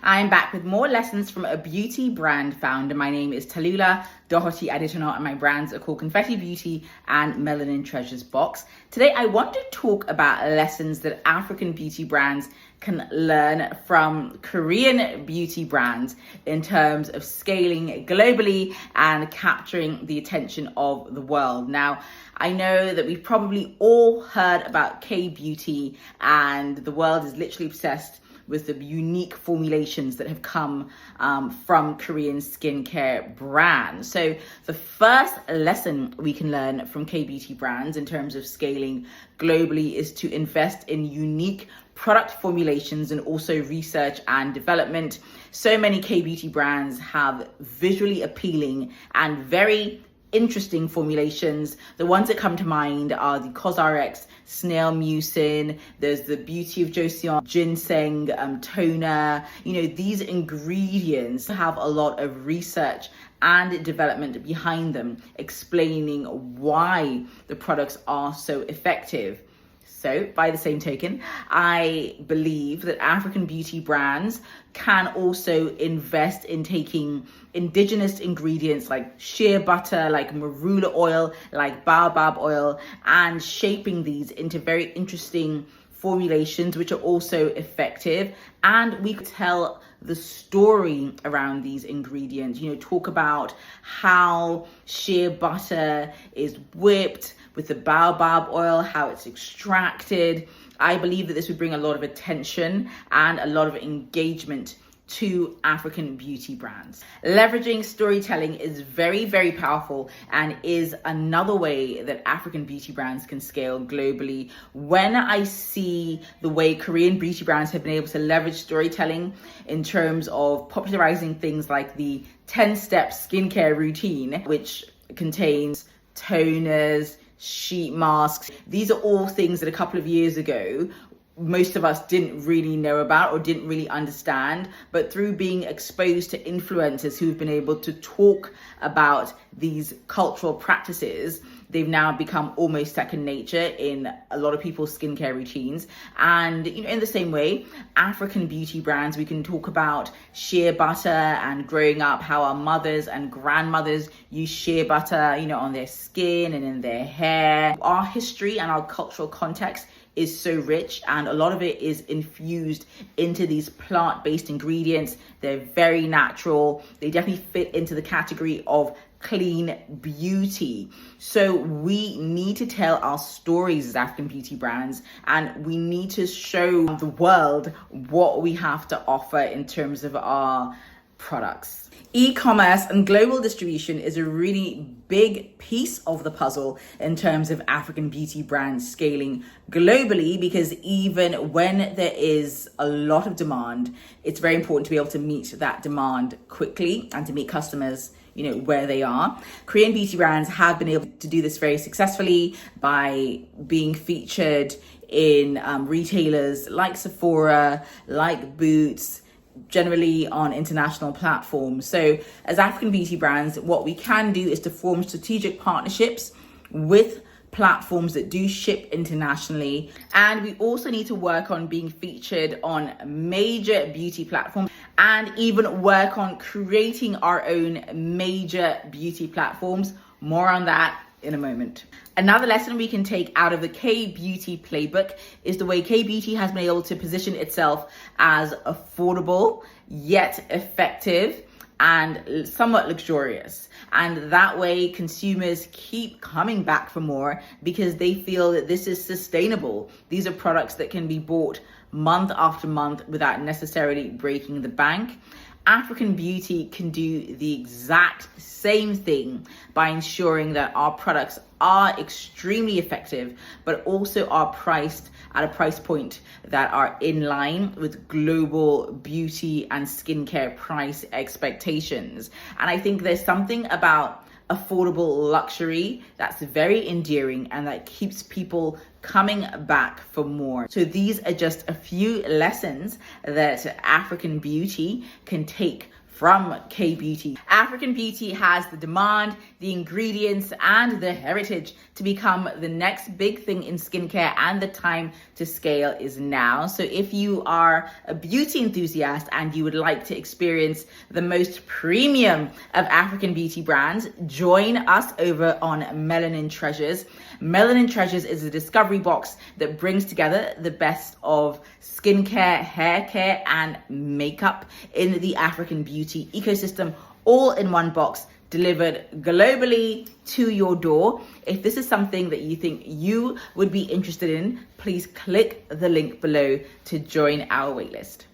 I'm back with more lessons from a beauty brand founder. My name is Tallulah Doherty Additional, and my brands are called Confetti Beauty and Melanin Treasures Box. Today, I want to talk about lessons that African beauty brands can learn from Korean beauty brands in terms of scaling globally and capturing the attention of the world. Now, I know that we've probably all heard about K-beauty, and the world is literally obsessed with the unique formulations that have come from Korean skincare brands. So the first lesson we can learn from K-beauty brands in terms of scaling globally is to invest in unique product formulations and also research and development. So many K-beauty brands have visually appealing and very interesting formulations. The ones that come to mind are the COSRX Snail Mucin, there's the Beauty of Joseon Ginseng toner. You know, these ingredients have a lot of research and development behind them, explaining why the products are so effective. So, by the same token, I believe that African beauty brands can also invest in taking indigenous ingredients like shea butter, like marula oil, like baobab oil, and shaping these into very interesting formulations, which are also effective. And we could tell the story around these ingredients, you know, talk about how shea butter is whipped with the baobab oil, how it's extracted. I believe that this would bring a lot of attention and a lot of engagement to African beauty brands. Leveraging storytelling is very, very powerful and is another way that African beauty brands can scale globally. When I see the way Korean beauty brands have been able to leverage storytelling in terms of popularizing things like the 10-step skincare routine, which contains toners, sheet masks. These are all things that a couple of years ago most of us didn't really know about or didn't really understand, but through being exposed to influencers who've been able to talk about these cultural practices, they've now become almost second nature in a lot of people's skincare routines. And you know, in the same way, African beauty brands, we can talk about shea butter and growing up, how our mothers and grandmothers use shea butter, you know, on their skin and in their hair. Our history and our cultural context is so rich, and a lot of it is infused into these plant-based ingredients. They're very natural. They definitely fit into the category of clean beauty. So we need to tell our stories as African beauty brands, and we need to show the world what we have to offer in terms of our products. E-commerce and global distribution is a really big piece of the puzzle in terms of African beauty brands scaling globally, because even when there is a lot of demand, it's very important to be able to meet that demand quickly and to meet customers, you know, where they are. Korean beauty brands have been able to do this very successfully by being featured in retailers like Sephora, like Boots, generally on international platforms. So as African beauty brands, what we can do is to form strategic partnerships with platforms that do ship internationally. And we also need to work on being featured on major beauty platforms and even work on creating our own major beauty platforms. More on that in a moment. Another lesson we can take out of the K-beauty playbook is the way K-beauty has been able to position itself as affordable, yet effective and somewhat luxurious. And that way consumers keep coming back for more because they feel that this is sustainable. These are products that can be bought month after month without necessarily breaking the bank. African beauty can do the exact same thing by ensuring that our products are extremely effective, but also are priced at a price point that are in line with global beauty and skincare price expectations. And I think there's something about affordable luxury that's very endearing and that keeps people coming back for more. So these are just a few lessons that African beauty can take from K-Beauty. African Beauty has the demand, the ingredients, and the heritage to become the next big thing in skincare, and the time to scale is now. So if you are a beauty enthusiast and you would like to experience the most premium of African beauty brands, join us over on Melanin Treasures. Melanin Treasures is a discovery box that brings together the best of skincare, hair care, and makeup in the African beauty ecosystem, all in one box, delivered globally to your door. If this is something that you think you would be interested in, please click the link below to join our waitlist.